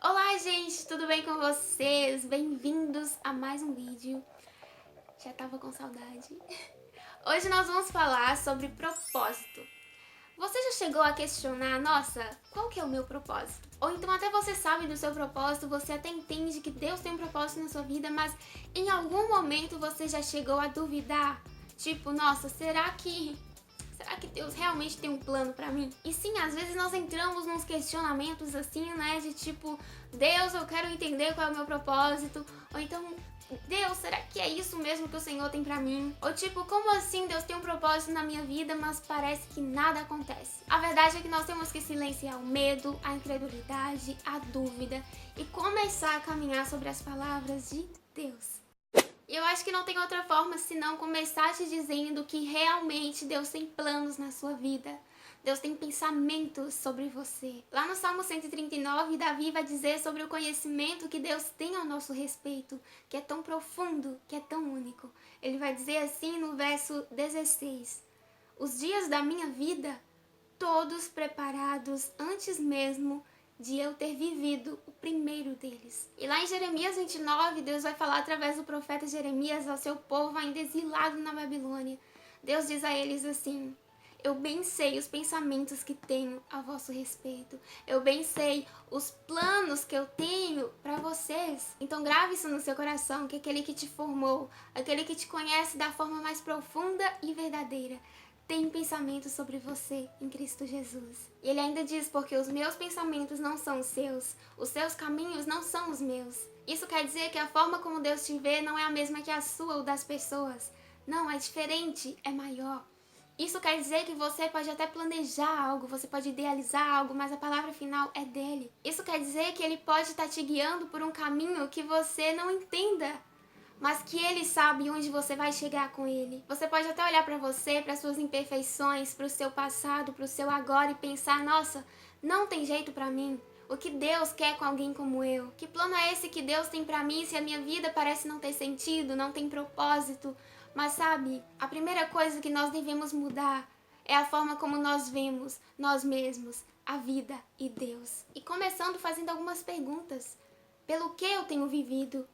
Olá, gente, tudo bem com vocês? Bem-vindos a mais um vídeo. Já tava com saudade. Hoje nós vamos falar sobre propósito. Você já chegou a questionar, nossa, qual que é o meu propósito? Ou então até você sabe do seu propósito, você até entende que Deus tem um propósito na sua vida, mas em algum momento você já chegou a duvidar? Tipo, nossa, será que Deus realmente tem um plano pra mim? E sim, às vezes nós entramos nos questionamentos assim, né, de tipo, Deus, eu quero entender qual é o meu propósito, ou então, Deus, será que é isso mesmo que o Senhor tem pra mim? Ou tipo, como assim Deus tem um propósito na minha vida, mas parece que nada acontece? A verdade é que nós temos que silenciar o medo, a incredulidade, a dúvida e começar a caminhar sobre as palavras de Deus. E eu acho que não tem outra forma senão começar te dizendo que realmente Deus tem planos na sua vida. Deus tem pensamentos sobre você. Lá no Salmo 139, Davi vai dizer sobre o conhecimento que Deus tem ao nosso respeito, que é tão profundo, que é tão único. Ele vai dizer assim no verso 16: Os dias da minha vida, todos preparados antes mesmo de eu ter vivido o primeiro deles. E lá em Jeremias 29, Deus vai falar através do profeta Jeremias ao seu povo ainda exilado na Babilônia. Deus diz a eles assim: eu bem sei os pensamentos que tenho a vosso respeito. Eu bem sei os planos que eu tenho para vocês. Então grave isso no seu coração, que aquele que te formou, aquele que te conhece da forma mais profunda e verdadeira, tem pensamentos sobre você em Cristo Jesus. E ele ainda diz, porque os meus pensamentos não são os seus caminhos não são os meus. Isso quer dizer que a forma como Deus te vê não é a mesma que a sua ou das pessoas. Não, é diferente, é maior. Isso quer dizer que você pode até planejar algo, você pode idealizar algo, mas a palavra final é dele. Isso quer dizer que ele pode estar te guiando por um caminho que você não entenda, mas que ele sabe onde você vai chegar com ele. Você pode até olhar para você, para suas imperfeições, para o seu passado, para o seu agora e pensar, nossa, não tem jeito para mim. O que Deus quer com alguém como eu? Que plano é esse que Deus tem para mim se a minha vida parece não ter sentido, não tem propósito? Mas sabe, a primeira coisa que nós devemos mudar é a forma como nós vemos nós mesmos, a vida e Deus. E começando fazendo algumas perguntas. Pelo que eu tenho vivido?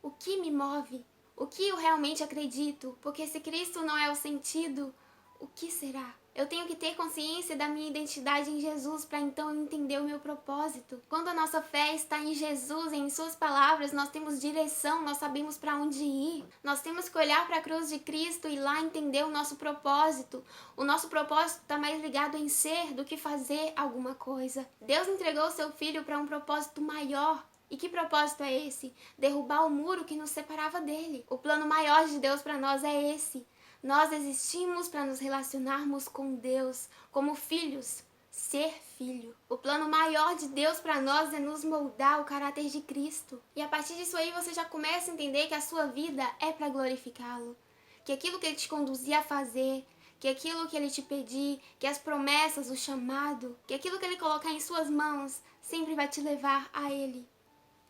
O que me move? O que eu realmente acredito? Porque se Cristo não é o sentido, o que será? Eu tenho que ter consciência da minha identidade em Jesus para então entender o meu propósito. Quando a nossa fé está em Jesus, em suas palavras, nós temos direção, nós sabemos para onde ir. Nós temos que olhar para a cruz de Cristo e lá entender o nosso propósito. O nosso propósito está mais ligado em ser do que fazer alguma coisa. Deus entregou o seu Filho para um propósito maior. E que propósito é esse? Derrubar o muro que nos separava dele. O plano maior de Deus para nós é esse. Nós existimos para nos relacionarmos com Deus, como filhos, ser filho. O plano maior de Deus para nós é nos moldar o caráter de Cristo. E a partir disso aí você já começa a entender que a sua vida é para glorificá-lo. Que aquilo que ele te conduzia a fazer, que aquilo que ele te pedir, que as promessas, o chamado, que aquilo que ele colocar em suas mãos sempre vai te levar a ele.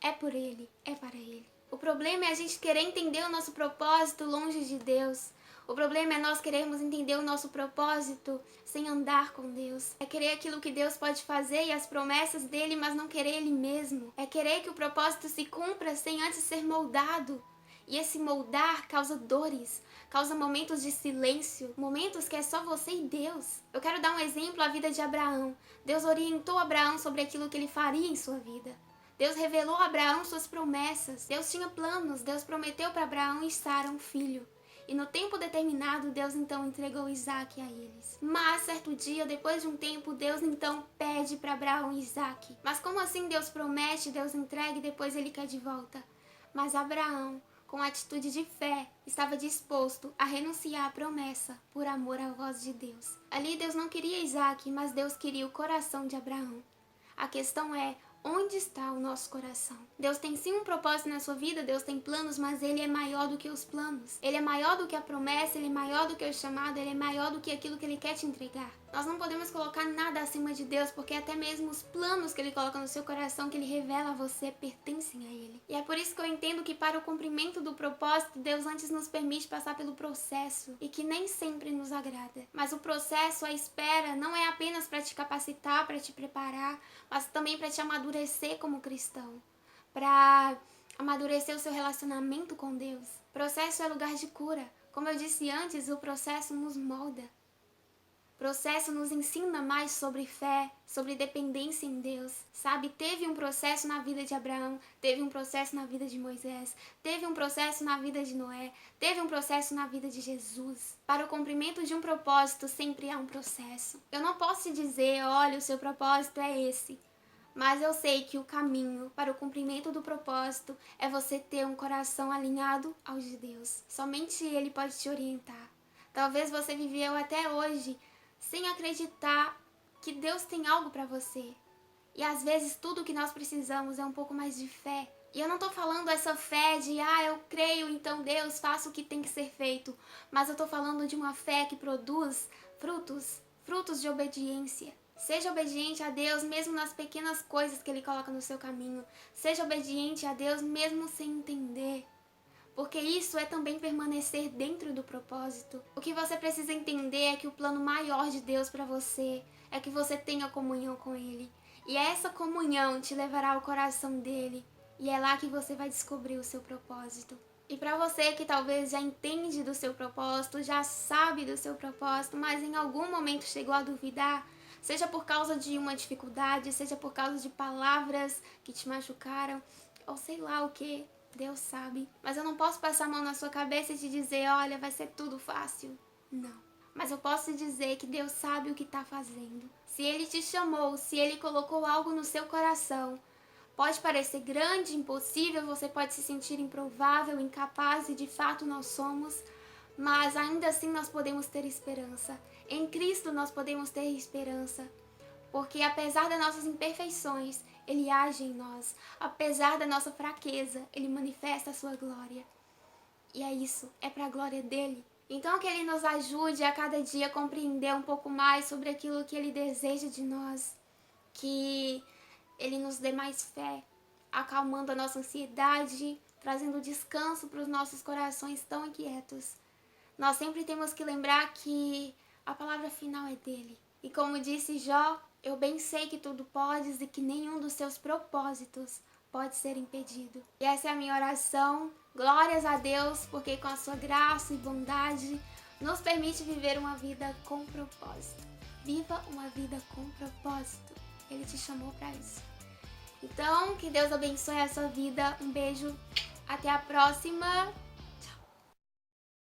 É por ele, é para ele. O problema é a gente querer entender o nosso propósito longe de Deus. O problema é nós querermos entender o nosso propósito sem andar com Deus. É querer aquilo que Deus pode fazer e as promessas dele, mas não querer ele mesmo. É querer que o propósito se cumpra sem antes ser moldado. E esse moldar causa dores, causa momentos de silêncio, momentos que é só você e Deus. Eu quero dar um exemplo, a vida de Abraão. Deus orientou Abraão sobre aquilo que ele faria em sua vida. Deus revelou a Abraão suas promessas. Deus tinha planos. Deus prometeu para Abraão e Sara um filho. E no tempo determinado, Deus então entregou Isaac a eles. Mas, certo dia, depois de um tempo, Deus então pede para Abraão Isaac. Mas como assim Deus promete, Deus entrega e depois ele quer de volta? Mas Abraão, com atitude de fé, estava disposto a renunciar à promessa por amor à voz de Deus. Ali Deus não queria Isaac, mas Deus queria o coração de Abraão. A questão é, onde está o nosso coração? Deus tem sim um propósito na sua vida, Deus tem planos, mas ele é maior do que os planos. Ele é maior do que a promessa, ele é maior do que o chamado, ele é maior do que aquilo que ele quer te entregar. Nós não podemos colocar nada acima de Deus, porque até mesmo os planos que Ele coloca no seu coração, que Ele revela a você, pertencem a Ele. E é por isso que eu entendo que para o cumprimento do propósito, Deus antes nos permite passar pelo processo, e que nem sempre nos agrada. Mas o processo, a espera, não é apenas para te capacitar, para te preparar, mas também para te amadurecer como cristão, para amadurecer o seu relacionamento com Deus. O processo é lugar de cura. Como eu disse antes, o processo nos molda. O processo nos ensina mais sobre fé, sobre dependência em Deus, sabe? Teve um processo na vida de Abraão, teve um processo na vida de Moisés, teve um processo na vida de Noé, teve um processo na vida de Jesus. Para o cumprimento de um propósito, sempre há um processo. Eu não posso te dizer, olha, o seu propósito é esse. Mas eu sei que o caminho para o cumprimento do propósito é você ter um coração alinhado ao de Deus. Somente Ele pode te orientar. Talvez você viveu até hoje sem acreditar que Deus tem algo para você. E às vezes tudo que nós precisamos é um pouco mais de fé. E eu não tô falando essa fé de, eu creio, então Deus, faça o que tem que ser feito. Mas eu tô falando de uma fé que produz frutos de obediência. Seja obediente a Deus mesmo nas pequenas coisas que Ele coloca no seu caminho. Seja obediente a Deus mesmo sem entender. Porque isso é também permanecer dentro do propósito. O que você precisa entender é que o plano maior de Deus para você é que você tenha comunhão com Ele. E essa comunhão te levará ao coração dele. E é lá que você vai descobrir o seu propósito. E para você que talvez já entende do seu propósito, já sabe do seu propósito, mas em algum momento chegou a duvidar, seja por causa de uma dificuldade, seja por causa de palavras que te machucaram, ou sei lá o que, Deus sabe. Mas eu não posso passar a mão na sua cabeça e te dizer, olha, vai ser tudo fácil. Não. Mas eu posso te dizer que Deus sabe o que está fazendo. Se Ele te chamou, se Ele colocou algo no seu coração, pode parecer grande, impossível, você pode se sentir improvável, incapaz, e de fato nós somos, mas ainda assim nós podemos ter esperança. Em Cristo nós podemos ter esperança, porque apesar das nossas imperfeições, Ele age em nós. Apesar da nossa fraqueza, Ele manifesta a sua glória. E é isso, é para a glória dEle. Então que Ele nos ajude a cada dia a compreender um pouco mais sobre aquilo que Ele deseja de nós, que Ele nos dê mais fé, acalmando a nossa ansiedade, trazendo descanso para os nossos corações tão inquietos. Nós sempre temos que lembrar que a palavra final é dele. E como disse Jó, eu bem sei que tudo podes e que nenhum dos seus propósitos pode ser impedido. E essa é a minha oração. Glórias a Deus, porque com a sua graça e bondade nos permite viver uma vida com propósito. Viva uma vida com propósito. Ele te chamou para isso. Então, que Deus abençoe a sua vida. Um beijo. Até a próxima.